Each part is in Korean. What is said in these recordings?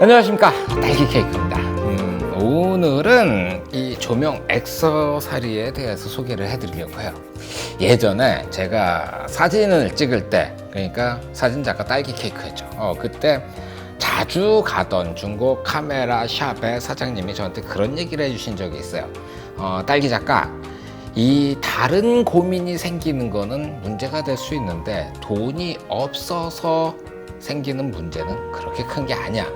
안녕하십니까, 딸기 케이크입니다. 오늘은 이 조명 액세서리에 대해서 소개를 해드리려고 해요. 예전에 제가 사진을 찍을 때, 그러니까 사진작가 딸기 케이크였죠. 그때 자주 가던 중고 카메라 샵의 사장님이 저한테 그런 얘기를 해주신 적이 있어요. 딸기 작가, 이 다른 고민이 생기는 거는 문제가 될 수 있는데 돈이 없어서 생기는 문제는 그렇게 큰 게 아니야.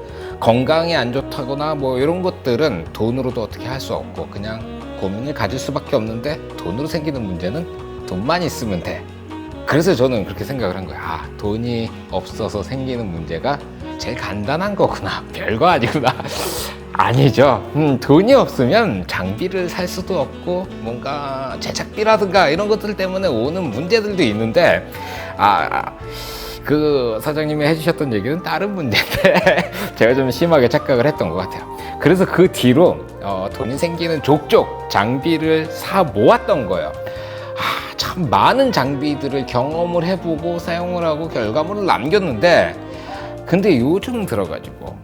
건강이 안 좋다거나 뭐 이런 것들은 돈으로도 어떻게 할 수 없고 그냥 고민을 가질 수밖에 없는데, 돈으로 생기는 문제는 돈만 있으면 돼. 그래서 저는 그렇게 생각을 한 거야. 돈이 없어서 생기는 문제가 제일 간단한 거구나. 별거 아니구나. 아니죠. 돈이 없으면 장비를 살 수도 없고 뭔가 제작비라든가 이런 것들 때문에 오는 문제들도 있는데, 그 사장님이 해주셨던 얘기는 다른 문제인데 제가 좀 심하게 착각을 했던 것 같아요. 그래서 그 뒤로 돈이 생기는 족족 장비를 사 모았던 거예요. 참 많은 장비들을 경험을 해보고 사용을 하고 결과물을 남겼는데, 근데 요즘 들어가지고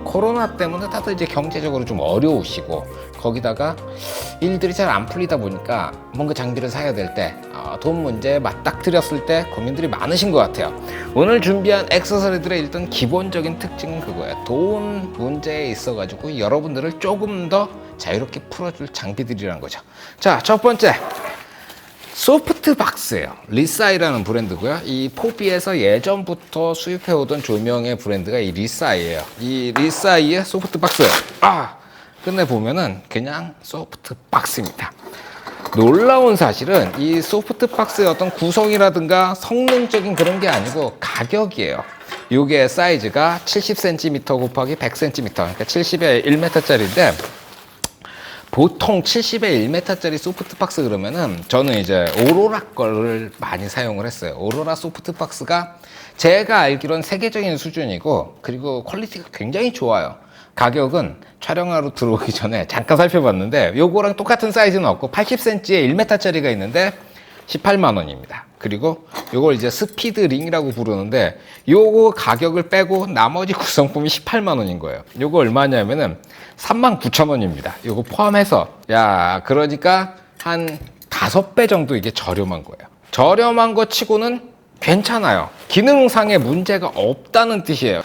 코로나 때문에 다들 이제 경제적으로 좀 어려우시고, 거기다가 일들이 잘 안 풀리다 보니까 뭔가 장비를 사야 될 때 돈 문제에 맞닥뜨렸을 때 고민들이 많으신 것 같아요. 오늘 준비한 액세서리들의 일단 기본적인 특징은 그거예요. 돈 문제에 있어가지고 여러분들을 조금 더 자유롭게 풀어줄 장비들이라는 거죠. 자, 첫 번째, 소프트박스예요. 리사이라는 브랜드고요. 이 포비에서 예전부터 수입해오던 조명의 브랜드가 이 리사이예요. 이 리사이의 소프트박스. 끝내 보면은 그냥 소프트박스입니다. 놀라운 사실은 이 소프트박스의 어떤 구성이라든가 성능적인 그런 게 아니고 가격이에요. 이게 사이즈가 70cm 곱하기 100cm, 그러니까 70에 1m짜리인데, 보통 70에 1m짜리 소프트박스 그러면은 저는 이제 오로라 거를 많이 사용을 했어요. 오로라 소프트박스가 제가 알기로는 세계적인 수준이고, 그리고 퀄리티가 굉장히 좋아요. 가격은 촬영하러 들어오기 전에 잠깐 살펴봤는데 요거랑 똑같은 사이즈는 없고 80cm에 1m짜리가 있는데 18만 원입니다. 그리고 요걸 이제 스피드 링이라고 부르는데, 요거 가격을 빼고 나머지 구성품이 18만 원인 거예요. 요거 얼마냐면은 39,000원입니다. 요거 포함해서. 그러니까 한 5배 정도 이게 저렴한 거예요. 저렴한 거 치고는 괜찮아요. 기능상의 문제가 없다는 뜻이에요.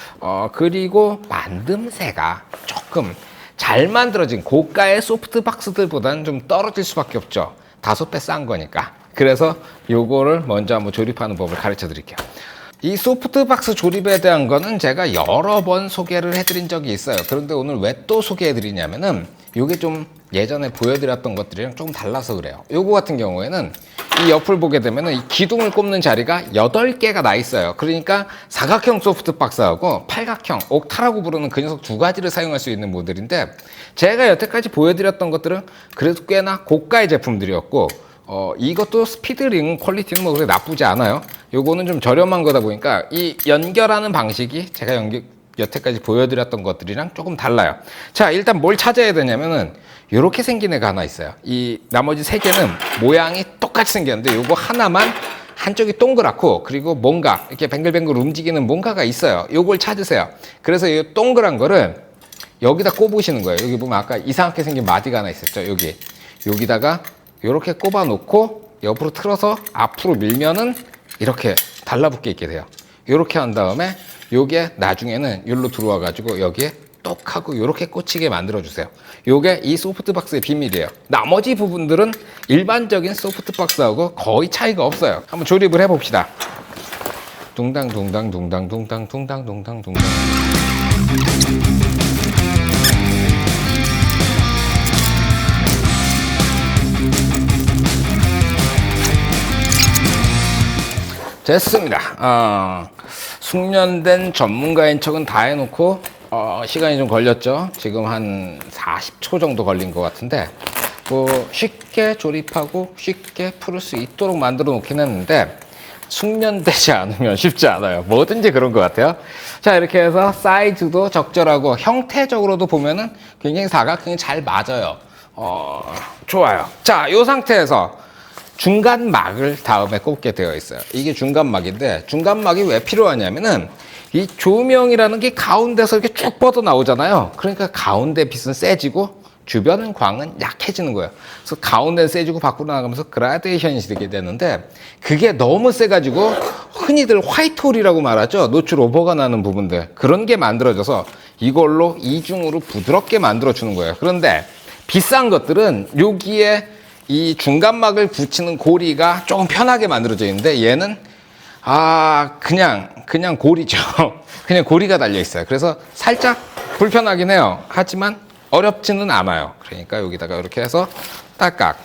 그리고 만듦새가 조금 잘 만들어진 고가의 소프트박스들보다는 좀 떨어질 수밖에 없죠. 5배 싼 거니까. 그래서 요거를 먼저 한번 조립하는 법을 가르쳐 드릴게요. 이 소프트박스 조립에 대한 거는 제가 여러 번 소개를 해드린 적이 있어요. 그런데 오늘 왜 또 소개해 드리냐면은 요게 좀 예전에 보여드렸던 것들이랑 조금 달라서 그래요. 요거 같은 경우에는 이 옆을 보게 되면은 이 기둥을 꼽는 자리가 8개가 나 있어요. 그러니까 사각형 소프트박스하고 팔각형, 옥타라고 부르는 그 녀석 두 가지를 사용할 수 있는 모델인데, 제가 여태까지 보여드렸던 것들은 그래도 꽤나 고가의 제품들이었고, 이것도 스피드링 퀄리티는 뭐 그렇게 나쁘지 않아요. 요거는 좀 저렴한 거다 보니까 이 연결하는 방식이 제가 여태까지 보여드렸던 것들이랑 조금 달라요. 자, 일단 뭘 찾아야 되냐면은 이렇게 생긴 애가 하나 있어요. 이 나머지 3개는 모양이 똑같이 생겼는데 요거 하나만 한쪽이 동그랗고, 그리고 뭔가 이렇게 뱅글뱅글 움직이는 뭔가가 있어요. 요걸 찾으세요. 그래서 이 동그란 거를 여기다 꼽으시는 거예요. 여기 보면 아까 이상하게 생긴 마디가 하나 있었죠. 여기다가 이렇게 꼽아 놓고 옆으로 틀어서 앞으로 밀면은 이렇게 달라붙게 있게 돼요. 이렇게 한 다음에 요게 나중에는 여기로 들어와 가지고 여기에 똑 하고 이렇게 꽂히게 만들어 주세요. 요게 이 소프트박스의 비밀이에요. 나머지 부분들은 일반적인 소프트박스하고 거의 차이가 없어요. 한번 조립을 해봅시다. 둥당 둥당 둥당 둥당 둥당 둥당 둥당. 됐습니다. 숙련된 전문가인 척은 다 해놓고 시간이 좀 걸렸죠. 지금 한 40초 정도 걸린 것 같은데, 쉽게 조립하고 쉽게 풀을 수 있도록 만들어 놓긴 했는데, 숙련되지 않으면 쉽지 않아요. 뭐든지 그런 것 같아요. 자, 이렇게 해서 사이즈도 적절하고 형태적으로도 보면은 굉장히 사각형이 잘 맞아요. 좋아요. 자, 이 상태에서 중간막을 다음에 꽂게 되어 있어요. 이게 중간막인데, 중간막이 왜 필요하냐면은 이 조명이라는 게 가운데서 이렇게 쭉 뻗어 나오잖아요. 그러니까 가운데 빛은 세지고 주변 광은 약해지는 거예요. 그래서 가운데는 세지고 밖으로 나가면서 그라데이션이 되게 되는데, 그게 너무 세가지고 흔히들 화이트홀이라고 말하죠. 노출 오버가 나는 부분들, 그런 게 만들어져서 이걸로 이중으로 부드럽게 만들어주는 거예요. 그런데 비싼 것들은 여기에 이 중간막을 붙이는 고리가 조금 편하게 만들어져 있는데, 얘는 그냥 고리죠. 그냥 고리가 달려 있어요. 그래서 살짝 불편하긴 해요. 하지만 어렵지는 않아요. 그러니까 여기다가 이렇게 해서 딸깍.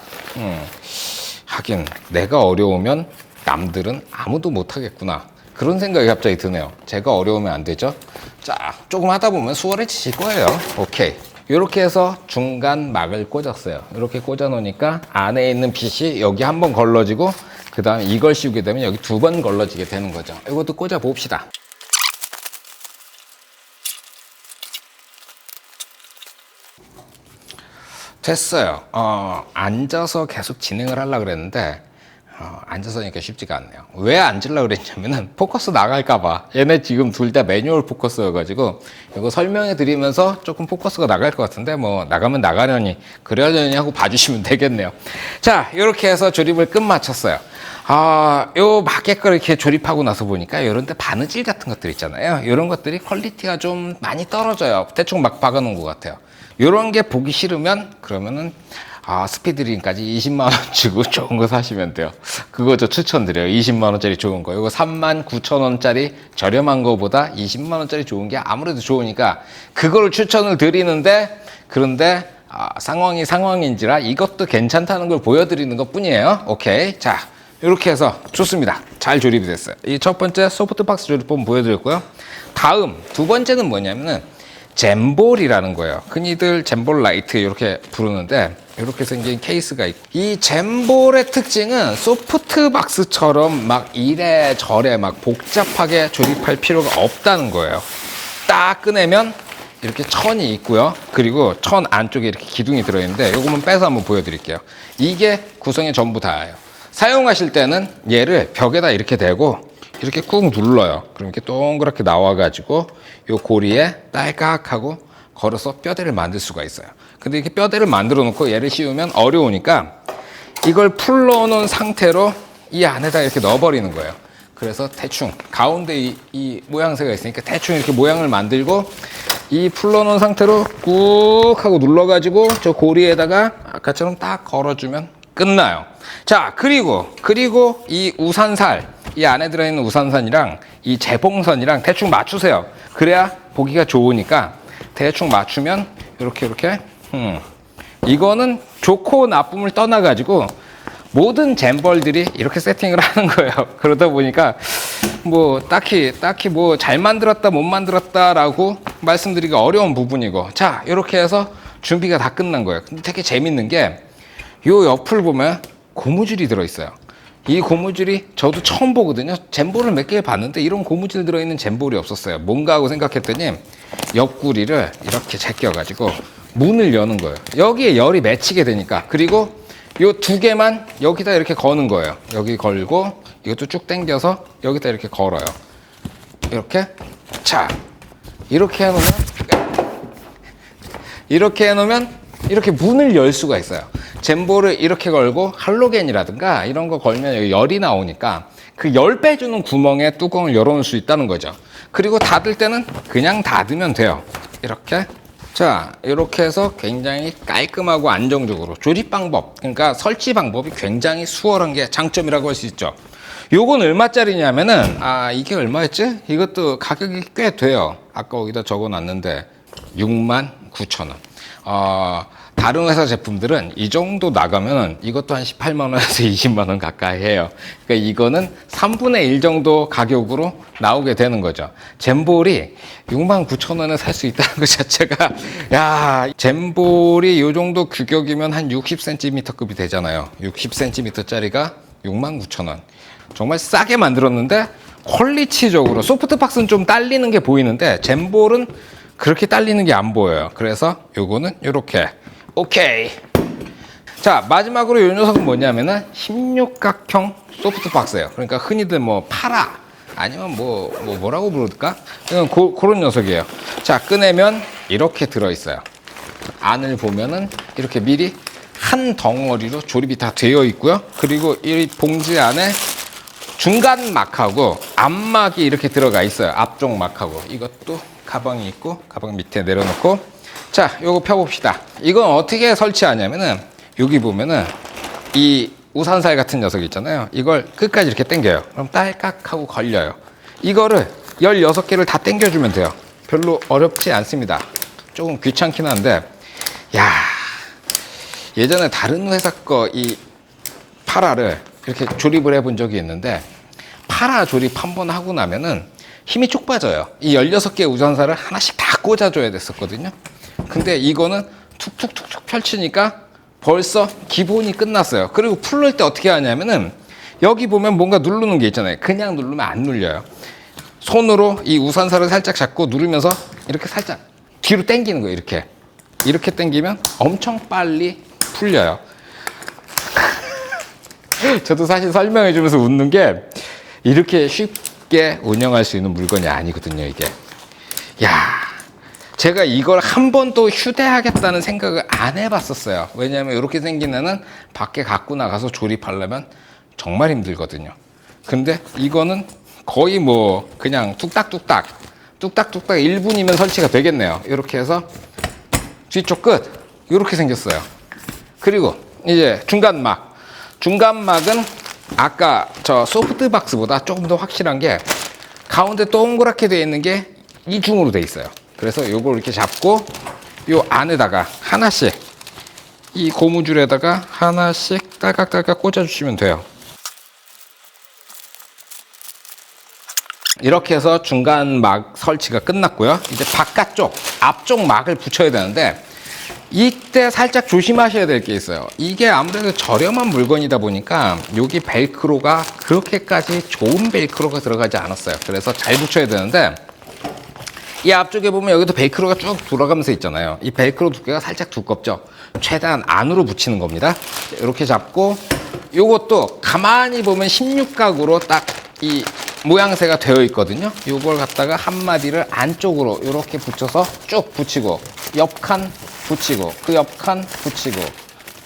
하긴 내가 어려우면 남들은 아무도 못하겠구나, 그런 생각이 갑자기 드네요. 제가 어려우면 안 되죠. 자, 조금 하다 보면 수월해지실 거예요. 오케이. 이렇게 해서 중간 막을 꽂았어요. 이렇게 꽂아 놓으니까 안에 있는 빛이 여기 한번 걸러지고, 그 다음에 이걸 씌우게 되면 여기 두 번 걸러지게 되는 거죠. 이것도 꽂아 봅시다. 됐어요. 앉아서 계속 진행을 하려고 그랬는데 앉아서 하니까 쉽지가 않네요. 왜 앉으려고 그랬냐면은 포커스 나갈까봐. 얘네 지금 둘 다 매뉴얼 포커스여가지고 이거 설명해 드리면서 조금 포커스가 나갈 것 같은데, 뭐 나가면 나가려니 그러려니 하고 봐주시면 되겠네요. 자, 이렇게 해서 조립을 끝 마쳤어요. 요 마켓 걸 이렇게 조립하고 나서 보니까 이런 데 바느질 같은 것들 있잖아요. 이런 것들이 퀄리티가 좀 많이 떨어져요. 대충 막 박아놓은 것 같아요. 이런 게 보기 싫으면 그러면은 스피드링까지 20만 원 주고 좋은 거 사시면 돼요. 그거 저 추천드려요. 20만 원짜리 좋은 거. 이거 39,000원짜리 저렴한 거보다 20만 원짜리 좋은 게 아무래도 좋으니까 그걸 추천을 드리는데, 그런데 상황이 상황인지라 이것도 괜찮다는 걸 보여드리는 것 뿐이에요. 오케이. 자, 이렇게 해서 좋습니다. 잘 조립이 됐어요. 이 첫 번째 소프트박스 조립법 보여드렸고요. 다음 두 번째는 뭐냐면은 잼볼이라는 거예요. 흔히들 잼볼 라이트 이렇게 부르는데, 이렇게 생긴 케이스가 있고, 이 잼볼의 특징은 소프트박스처럼 막 이래저래 막 복잡하게 조립할 필요가 없다는 거예요. 딱 꺼내면 이렇게 천이 있고요. 그리고 천 안쪽에 이렇게 기둥이 들어있는데, 요거만 빼서 한번 보여드릴게요. 이게 구성이 전부 다예요. 사용하실 때는 얘를 벽에다 이렇게 대고 이렇게 꾹 눌러요. 그럼 이렇게 동그랗게 나와가지고 요 고리에 딸깍하고 걸어서 뼈대를 만들 수가 있어요. 근데 이렇게 뼈대를 만들어 놓고 얘를 씌우면 어려우니까 이걸 풀러 놓은 상태로 이 안에다 이렇게 넣어버리는 거예요. 그래서 대충 가운데 이 모양새가 있으니까 대충 이렇게 모양을 만들고, 이 풀러 놓은 상태로 꾹 하고 눌러가지고 저 고리에다가 아까처럼 딱 걸어주면 끝나요. 자, 그리고 이 우산살, 이 안에 들어있는 우산선이랑 이 재봉선이랑 대충 맞추세요. 그래야 보기가 좋으니까 대충 맞추면 이렇게 이거는 좋고 나쁨을 떠나가지고 모든 잼벌들이 이렇게 세팅을 하는 거예요. 그러다 보니까 뭐 딱히 뭐 잘 만들었다 못 만들었다라고 말씀드리기가 어려운 부분이고. 자, 이렇게 해서 준비가 다 끝난 거예요. 근데 되게 재밌는 게 요 옆을 보면 고무줄이 들어있어요. 이 고무줄이 저도 처음 보거든요. 잼볼을 몇 개 봤는데 이런 고무줄 들어있는 잼볼이 없었어요. 뭔가 하고 생각했더니 옆구리를 이렇게 제껴가지고 문을 여는 거예요. 여기에 열이 맺히게 되니까. 그리고 요 두 개만 여기다 이렇게 거는 거예요. 여기 걸고 이것도 쭉 당겨서 여기다 이렇게 걸어요. 이렇게. 자, 이렇게 해놓으면 이렇게 문을 열 수가 있어요. 잼볼을 이렇게 걸고 할로겐이라든가 이런 거 걸면 여기 열이 나오니까 그 열 빼주는 구멍에 뚜껑을 열어놓을 수 있다는 거죠. 그리고 닫을 때는 그냥 닫으면 돼요. 이렇게. 자, 이렇게 해서 굉장히 깔끔하고 안정적으로 조립 방법, 그러니까 설치 방법이 굉장히 수월한 게 장점이라고 할 수 있죠. 요건 얼마짜리냐면은, 이게 얼마였지? 이것도 가격이 꽤 돼요. 아까 거기다 적어 놨는데 69,000원. 다른 회사 제품들은 이 정도 나가면 이것도 한 18만 원에서 20만 원 가까이 해요. 그러니까 이거는 3분의 1 정도 가격으로 나오게 되는 거죠. 잼볼이 69,000원에 살 수 있다는 것 자체가, 야, 잼볼이 이 정도 규격이면 한 60cm급이 되잖아요. 60cm짜리가 69,000원. 정말 싸게 만들었는데 퀄리티적으로 소프트박스는 좀 딸리는 게 보이는데 잼볼은 그렇게 딸리는 게 안 보여요. 그래서 요거는 요렇게. 오케이. 자, 마지막으로 이 녀석은 뭐냐면은 16각형 소프트박스예요. 그러니까 흔히들 뭐 파라, 아니면 뭐라고 부를까? 그런 녀석이에요. 자, 꺼내면 이렇게 들어있어요. 안을 보면은 이렇게 미리 한 덩어리로 조립이 다 되어 있고요. 그리고 이 봉지 안에 중간 막하고 앞막이 이렇게 들어가 있어요. 앞쪽 막하고. 이것도 가방이 있고, 가방 밑에 내려놓고. 자, 요거 펴봅시다. 이건 어떻게 설치하냐면은, 여기 보면은 이 우산살 같은 녀석 있잖아요. 이걸 끝까지 이렇게 당겨요. 그럼 딸깍 하고 걸려요. 이거를 16개를 다 당겨주면 돼요. 별로 어렵지 않습니다. 조금 귀찮긴 한데, 야, 예전에 다른 회사 거 이 파라를 이렇게 조립을 해본 적이 있는데, 파라 조립 한번 하고 나면은 힘이 쭉 빠져요. 이 16개 우산살을 하나씩 다 꽂아줘야 됐었거든요. 근데 이거는 툭툭툭툭 펼치니까 벌써 기본이 끝났어요. 그리고 풀릴 때 어떻게 하냐면은, 여기 보면 뭔가 누르는 게 있잖아요. 그냥 누르면 안 눌려요. 손으로 이 우산살을 살짝 잡고 누르면서 이렇게 살짝 뒤로 당기는 거예요. 이렇게 당기면 엄청 빨리 풀려요. 저도 사실 설명해 주면서 웃는 게, 이렇게 쉽게 운영할 수 있는 물건이 아니거든요, 이게. 야, 제가 이걸 한 번도 휴대하겠다는 생각을 안 해봤었어요. 왜냐하면 이렇게 생긴 애는 밖에 갖고 나가서 조립하려면 정말 힘들거든요. 근데 이거는 거의 그냥 뚝딱뚝딱 1분이면 설치가 되겠네요. 이렇게 해서 뒤쪽 끝 이렇게 생겼어요. 그리고 이제 중간막은 아까 저 소프트박스보다 조금 더 확실한 게, 가운데 동그랗게 되어 있는 게 이중으로 되어 있어요. 그래서 요걸 이렇게 잡고 요 안에다가 하나씩, 이 고무줄에다가 하나씩 딸깍딸깍 꽂아주시면 돼요. 이렇게 해서 중간 막 설치가 끝났고요. 이제 바깥쪽, 앞쪽 막을 붙여야 되는데, 이때 살짝 조심하셔야 될 게 있어요. 이게 아무래도 저렴한 물건이다 보니까 여기 벨크로가 그렇게까지 좋은 벨크로가 들어가지 않았어요. 그래서 잘 붙여야 되는데, 이 앞쪽에 보면 여기도 벨크로가 쭉 돌아가면서 있잖아요. 이 벨크로 두께가 살짝 두껍죠. 최대한 안으로 붙이는 겁니다. 이렇게 잡고, 요것도 가만히 보면 16각으로 딱 이 모양새가 되어 있거든요. 요걸 갖다가 한 마디를 안쪽으로 이렇게 붙여서 쭉 붙이고, 옆칸 붙이고, 그 옆칸 붙이고,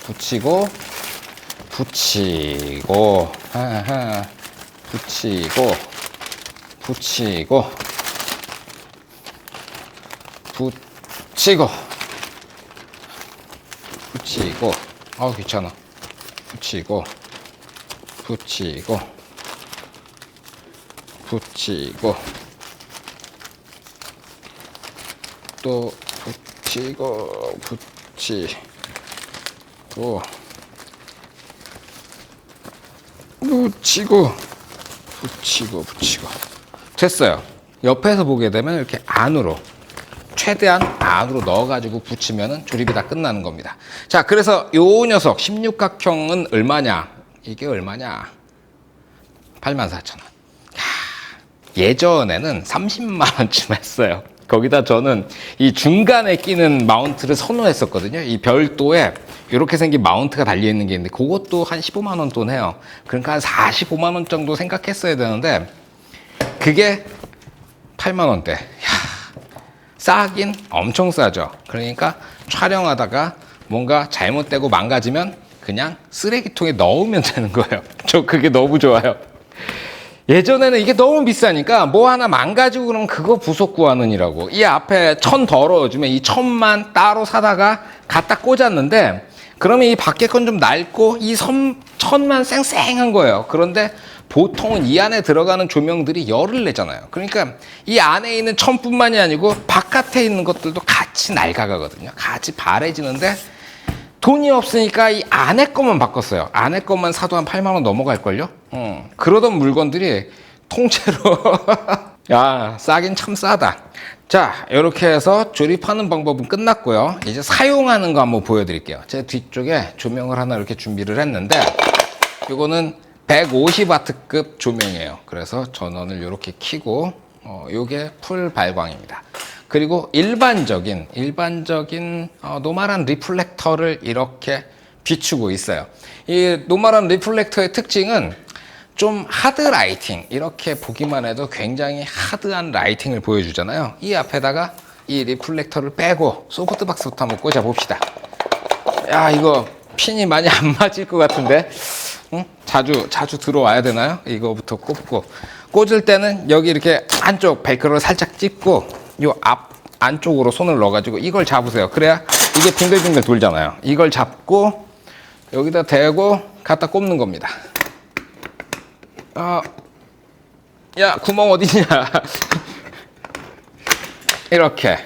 붙이고, 귀찮아. 붙이고, 또 붙이고 됐어요. 옆에서 보게 되면 이렇게 안으로, 최대한 안으로 넣어가지고 붙이면은 조립이 다 끝나는 겁니다. 자, 그래서 요 녀석 16각형은 얼마냐? 이게 얼마냐? 84,000원. 예전에는 30만 원쯤 했어요. 거기다 저는 이 중간에 끼는 마운트를 선호했었거든요. 이 별도에 이렇게 생긴 마운트가 달려있는 게 있는데, 그것도 한 15만 원 돈 해요. 그러니까 한 45만 원 정도 생각했어야 되는데, 그게 8만 원대. 싸긴 엄청 싸죠. 그러니까 촬영하다가 뭔가 잘못되고 망가지면 그냥 쓰레기통에 넣으면 되는 거예요. 저 그게 너무 좋아요. 예전에는 이게 너무 비싸니까 뭐 하나 망가지고 그러면 그거 부속 구하느니라고, 이 앞에 천 더러워지면 이 천만 따로 사다가 갖다 꽂았는데, 그러면 이 밖에 건 좀 낡고 이 천만 쌩쌩한 거예요. 그런데 보통은 이 안에 들어가는 조명들이 열을 내잖아요. 그러니까 이 안에 있는 천뿐만이 아니고 바깥에 있는 것들도 같이 낡아가거든요. 같이 바래지는데, 돈이 없으니까 이 안에 것만 바꿨어요. 안에 것만 사도 한 8만 원 넘어갈걸요? 그러던 물건들이 통째로 야, 싸긴 참 싸다. 자, 이렇게 해서 조립하는 방법은 끝났고요. 이제 사용하는 거 한번 보여드릴게요. 제 뒤쪽에 조명을 하나 이렇게 준비를 했는데, 이거는 150W급 조명이에요. 그래서 전원을 이렇게 켜고, 요게 풀 발광입니다. 그리고 일반적인 노멀한 리플렉터를 이렇게 비추고 있어요. 이 노멀한 리플렉터의 특징은 좀 하드 라이팅, 이렇게 보기만 해도 굉장히 하드한 라이팅을 보여주잖아요. 이 앞에다가 이 리플렉터를 빼고 소프트박스부터 한번 꽂아 봅시다. 야, 이거 핀이 많이 안 맞을 것 같은데, 응? 자주 들어와야 되나요? 이거부터 꽂고, 꽂을 때는 여기 이렇게 안쪽 벨크로를 살짝 찝고 요 안쪽으로 손을 넣어가지고 이걸 잡으세요. 그래야 이게 빙글빙글 돌잖아요. 이걸 잡고 여기다 대고 갖다 꼽는 겁니다. 야, 구멍 어디냐? 이렇게.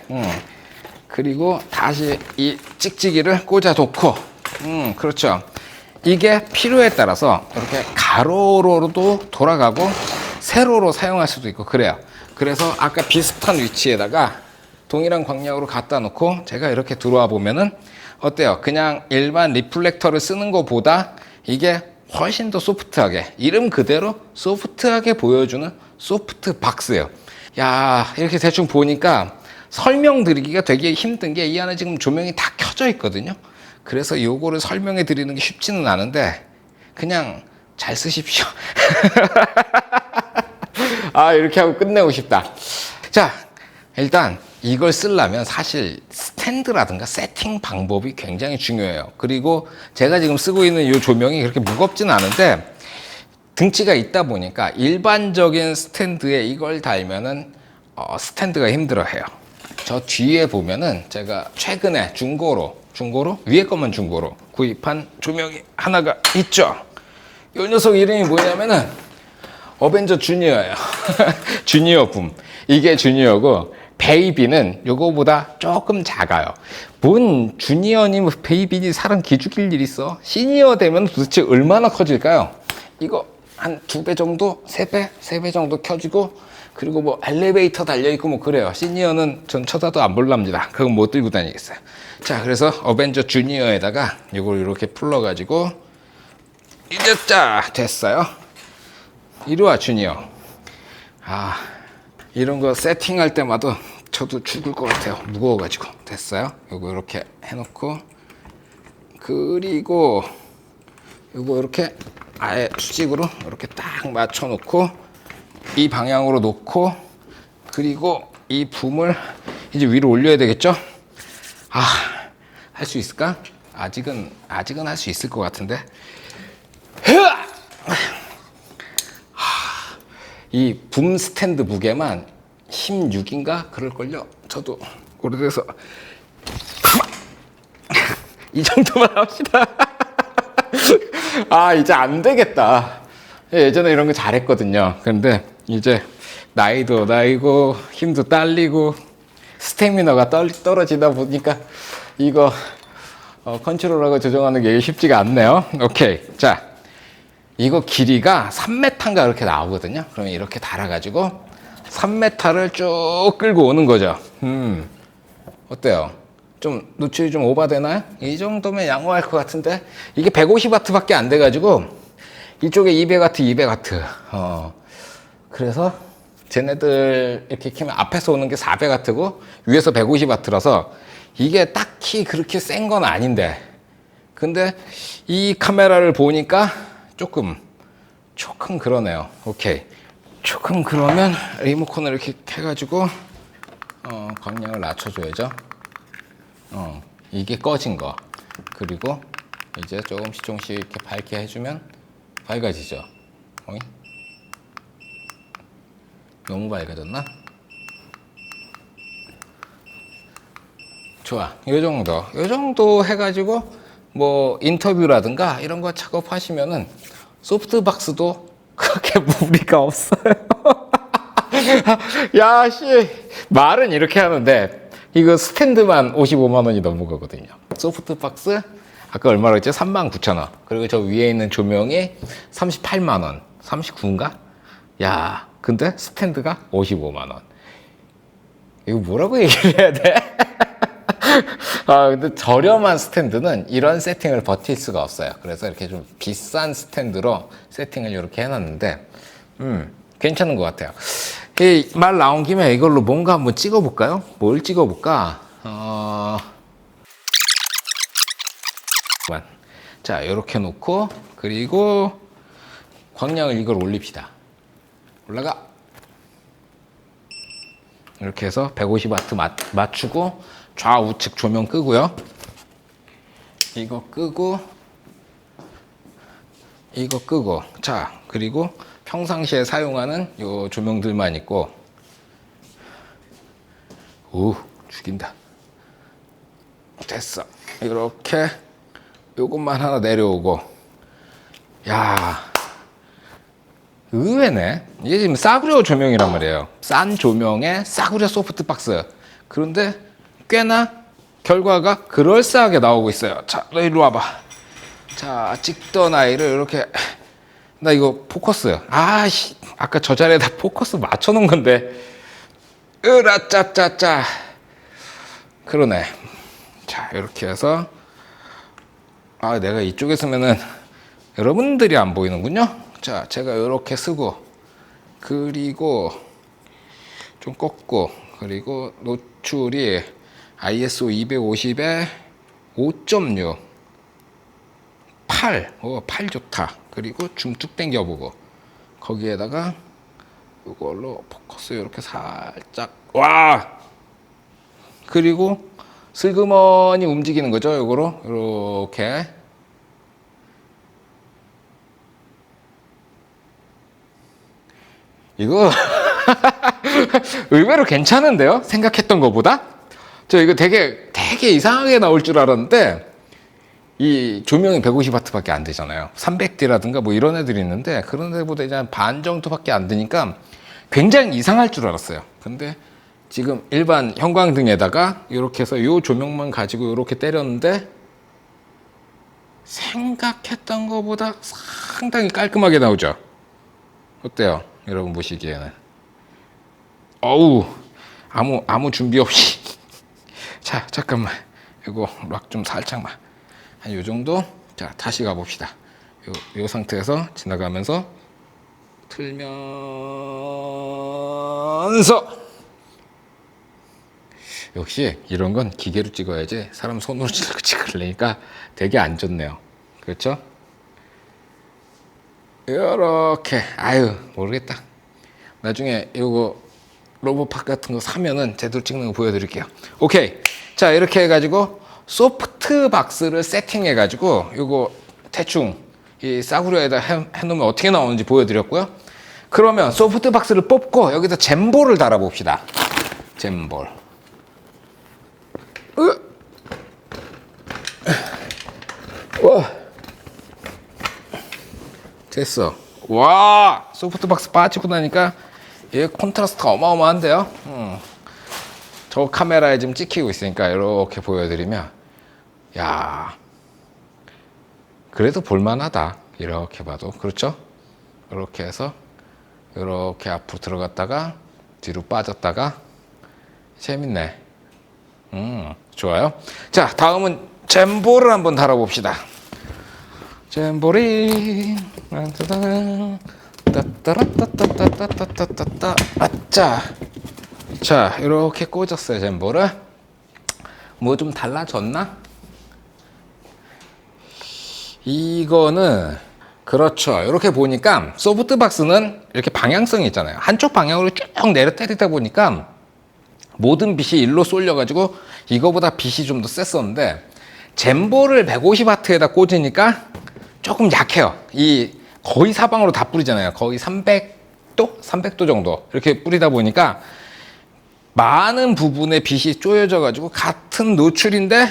그리고 다시 이 찍찍이를 꽂아놓고, 그렇죠. 이게 필요에 따라서 이렇게 가로로도 돌아가고 세로로 사용할 수도 있고 그래요. 그래서 아까 비슷한 위치에다가 동일한 광량으로 갖다 놓고 제가 이렇게 들어와 보면은 어때요? 그냥 일반 리플렉터를 쓰는 것보다 이게 훨씬 더 소프트하게, 이름 그대로 소프트하게 보여주는 소프트 박스예요. 야, 이렇게 대충 보니까 설명드리기가 되게 힘든 게 이 안에 지금 조명이 다 켜져 있거든요. 그래서 요거를 설명해 드리는 게 쉽지는 않은데 그냥 잘 쓰십시오. 이렇게 하고 끝내고 싶다. 자, 일단 이걸 쓰려면 사실 스탠드라든가 세팅 방법이 굉장히 중요해요. 그리고 제가 지금 쓰고 있는 이 조명이 그렇게 무겁지는 않은데 등치가 있다 보니까 일반적인 스탠드에 이걸 달면은 스탠드가 힘들어해요. 저 뒤에 보면은 제가 최근에 중고로 위에 것만 중고로 구입한 조명이 하나가 있죠. 이 녀석 이름이 뭐냐면은 어벤져 주니어예요. 주니어 붐. 이게 주니어고 베이비는 요거보다 조금 작아요. 뭔 주니어니 뭐 베이비니 사람 기죽일 일 있어? 시니어 되면 도대체 얼마나 커질까요? 이거 한 2배 정도? 3배? 3배 정도 켜지고, 그리고 뭐 엘리베이터 달려있고 뭐 그래요. 시니어는 전 쳐다도 안 볼랍니다. 그건 못 들고 다니겠어요. 자, 그래서 어벤져 주니어에다가 이걸 이렇게 풀러가지고 이제 됐어요. 이리와 주니어. 이런 거 세팅할 때마다 저도 죽을 것 같아요. 무거워가지고. 됐어요. 요거 이렇게 해놓고, 그리고 요거 이렇게 아예 수직으로 이렇게 딱 맞춰놓고 이 방향으로 놓고, 그리고 이 붐을 이제 위로 올려야 되겠죠? 할 수 있을까? 아직은 할 수 있을 것 같은데. 이 붐 스탠드 무게만 16인가? 그럴걸요? 저도 오래돼서 이 정도만 합시다. 이제 안 되겠다. 예전에 이런 거 잘했거든요. 근데 이제 나이도 나이고 힘도 딸리고 스태미너가 떨어지다 보니까 이거 컨트롤하고 조정하는 게 쉽지가 않네요. 오케이. 자, 이거 길이가 3m인가 이렇게 나오거든요. 그러면 이렇게 달아가지고 3m를 쭉 끌고 오는 거죠. 어때요? 좀 노출이 좀 오버되나요? 이 정도면 양호할 것 같은데 이게 150W밖에 안 돼가지고 이쪽에 200W, 200W. 그래서 쟤네들 이렇게 키면 앞에서 오는 게 400W고 위에서 150W라서 이게 딱히 그렇게 센 건 아닌데, 근데 이 카메라를 보니까 조금 그러네요. 오케이. 조금 그러면 리모컨을 이렇게 해가지고 광량을 낮춰줘야죠. 이게 꺼진 거. 그리고 이제 조금씩 이렇게 밝게 해주면 밝아지죠. 너무 밝아졌나? 좋아. 요 정도 해가지고 뭐 인터뷰라든가 이런 거 작업하시면은 소프트박스도 그렇게 무리가 없어요. 야, 씨. 말은 이렇게 하는데 이거 스탠드만 55만 원이 넘어가거든요. 소프트박스 아까 얼마로 했죠? 39,000원. 그리고 저 위에 있는 조명이 38만 원. 39인가? 야, 근데 스탠드가 55만 원. 이거 뭐라고 얘기를 해야 돼? 근데 저렴한 스탠드는 이런 세팅을 버틸 수가 없어요. 그래서 이렇게 좀 비싼 스탠드로 세팅을 이렇게 해놨는데, 괜찮은 것 같아요. 이 말 나온 김에 이걸로 뭔가 한번 찍어볼까요? 뭘 찍어볼까? 자, 이렇게 놓고, 그리고 광량을 이걸 올립시다. 올라가. 이렇게 해서 150W 맞추고 좌우측 조명 끄고요. 이거 끄고 이거 끄고. 자, 그리고 평상시에 사용하는 요 조명들만 있고. 오, 죽인다. 됐어. 이렇게 요것만 하나 내려오고. 야, 의외네. 이게 지금 싸구려 조명이란 말이에요. 싼 조명에 싸구려 소프트박스. 그런데 꽤나 결과가 그럴싸하게 나오고 있어요. 자, 너 이리 와봐. 자, 찍던 아이를 이렇게. 나 이거 포커스. 아씨, 아까 저 자리에다 포커스 맞춰놓은 건데. 으라짜짜짜. 그러네. 자, 이렇게 해서. 아, 내가 이쪽에 서면은 여러분들이 안 보이는군요. 자, 제가 이렇게 쓰고, 그리고 좀 꺾고, 그리고 노출이 ISO 250에 5.6, 8, 8 좋다. 그리고 줌 쭉 당겨보고, 거기에다가 이걸로 포커스 이렇게 살짝, 와! 그리고 슬그머니 움직이는 거죠, 이거로. 이렇게. 이거 의외로 괜찮은데요? 생각했던 것보다? 저 이거 되게 이상하게 나올 줄 알았는데 이 조명이 150W밖에 안 되잖아요. 300D라든가 뭐 이런 애들이 있는데 그런 애보다 이제 한 반 정도밖에 안 되니까 굉장히 이상할 줄 알았어요. 근데 지금 일반 형광등에다가 이렇게 해서 이 조명만 가지고 이렇게 때렸는데 생각했던 것보다 상당히 깔끔하게 나오죠. 어때요? 여러분 보시기에는. 어우, 아무 준비 없이. 자, 잠깐만. 이거 락 좀 살짝만. 한 요 정도. 자, 다시 가봅시다. 요 상태에서 지나가면서 틀면서. 역시 이런 건 기계로 찍어야지 사람 손으로 찍으려니까 되게 안 좋네요. 그렇죠? 이렇게. 아유, 모르겠다. 나중에 이거 로보팟 같은 거 사면은 제대로 찍는 거 보여드릴게요. 오케이. 자, 이렇게 해가지고 소프트 박스를 세팅해가지고 이거 대충 이 싸구려에다 해놓으면 어떻게 나오는지 보여드렸고요. 그러면 소프트 박스를 뽑고 여기다 잼볼을 달아봅시다. 잼볼. 와. 됐어. 와, 소프트박스 빠지고 나니까 얘 콘트라스트가 어마어마한데요. 저 카메라에 지금 찍히고 있으니까 이렇게 보여드리면, 야, 그래도 볼만하다. 이렇게 봐도. 그렇죠? 이렇게 해서 이렇게 앞으로 들어갔다가 뒤로 빠졌다가. 재밌네. 좋아요. 자, 다음은 잼볼을 한번 달아봅시다. 잼볼이 따따라따따따따따따따. 아짜. 자, 이렇게 꽂았어요. 잼볼을. 뭐 좀 달라졌나? 이거는 그렇죠. 이렇게 보니까 소프트박스는 이렇게 방향성이 있잖아요. 한쪽 방향으로 쭉 내려 때리다 보니까 모든 빛이 일로 쏠려가지고 이거보다 빛이 좀 더 셌었는데, 잼볼을 150W에다 꽂으니까 조금 약해요. 이 거의 사방으로 다 뿌리잖아요. 거의 300도? 300도 정도 이렇게 뿌리다 보니까 많은 부분에 빛이 쪼여져 가지고 같은 노출인데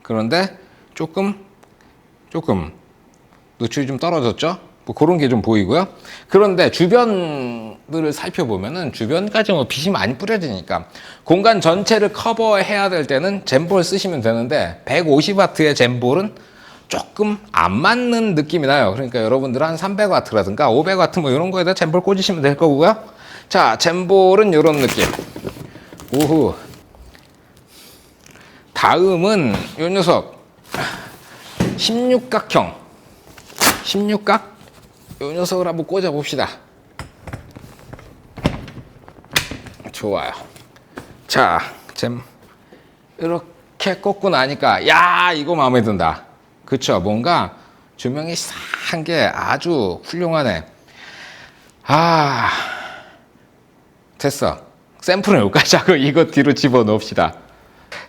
그런데 조금 노출이 좀 떨어졌죠. 뭐 그런 게 좀 보이고요. 그런데 주변들을 살펴보면은 주변까지 뭐 빛이 많이 뿌려지니까 공간 전체를 커버해야 될 때는 잼볼 쓰시면 되는데 150W의 잼볼은 조금 안 맞는 느낌이 나요. 그러니까 여러분들은 한 300W라든가 500W 뭐 이런 거에다 잼볼 꽂으시면 될 거고요. 자, 잼볼은 이런 느낌. 오후. 다음은 이 녀석 16각형 16각 이 녀석을 한번 꽂아 봅시다. 좋아요. 자, 잼 이렇게 꽂고 나니까 야, 이거 마음에 든다. 그쵸? 뭔가 조명이 싹 한 게 아주 훌륭하네. 됐어. 샘플은 여기까지 하고 이거 뒤로 집어넣읍시다.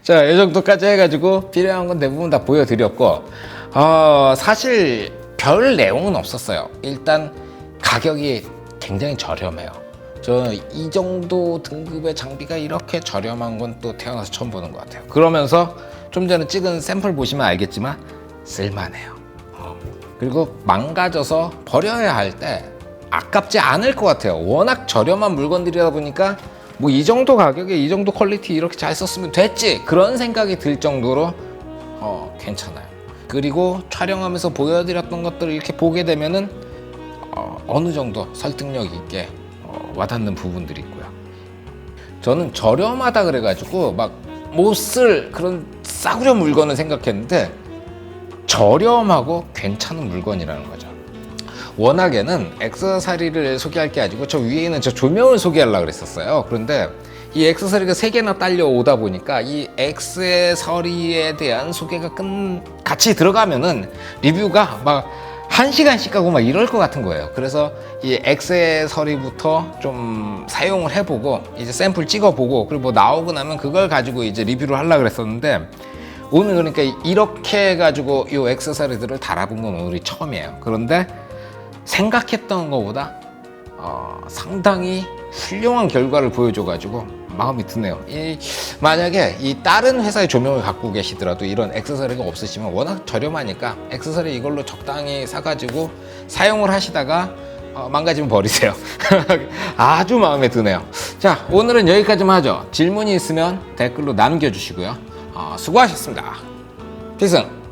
자, 이 정도까지 해가지고 필요한 건 대부분 다 보여드렸고, 사실 별 내용은 없었어요. 일단 가격이 굉장히 저렴해요. 저 이 정도 등급의 장비가 이렇게 저렴한 건 또 태어나서 처음 보는 것 같아요. 그러면서 좀 전에 찍은 샘플 보시면 알겠지만 쓸만해요. 그리고 망가져서 버려야 할 때 아깝지 않을 것 같아요. 워낙 저렴한 물건들이다 보니까 뭐 이 정도 가격에 이 정도 퀄리티 이렇게 잘 썼으면 됐지, 그런 생각이 들 정도로 괜찮아요. 그리고 촬영하면서 보여드렸던 것들을 이렇게 보게 되면은 어느 정도 설득력 있게 와닿는 부분들이 있고요. 저는 저렴하다 그래가지고 막 못 쓸 그런 싸구려 물건을 생각했는데 저렴하고 괜찮은 물건이라는 거죠. 워낙에는 액세서리를 소개할 게 아니고 저 위에 있는 저 조명을 소개하려고 그랬었어요. 그런데 이 액세서리가 3개나 딸려오다 보니까 이 액세서리에 대한 소개가 같이 들어가면은 리뷰가 막 1시간씩 가고 막 이럴 것 같은 거예요. 그래서 이 액세서리부터 좀 사용을 해보고 이제 샘플 찍어보고 그리고 뭐 나오고 나면 그걸 가지고 이제 리뷰를 하려고 그랬었는데, 오늘 그러니까 이렇게 해가지고 이 액세서리들을 달아본 건 오늘이 처음이에요. 그런데 생각했던 것보다 상당히 훌륭한 결과를 보여줘가지고 마음이 드네요. 만약에 이 다른 회사의 조명을 갖고 계시더라도 이런 액세서리가 없으시면 워낙 저렴하니까 액세서리 이걸로 적당히 사가지고 사용을 하시다가 망가지면 버리세요. 아주 마음에 드네요. 자, 오늘은 여기까지만 하죠. 질문이 있으면 댓글로 남겨주시고요. 수고하셨습니다. 필승!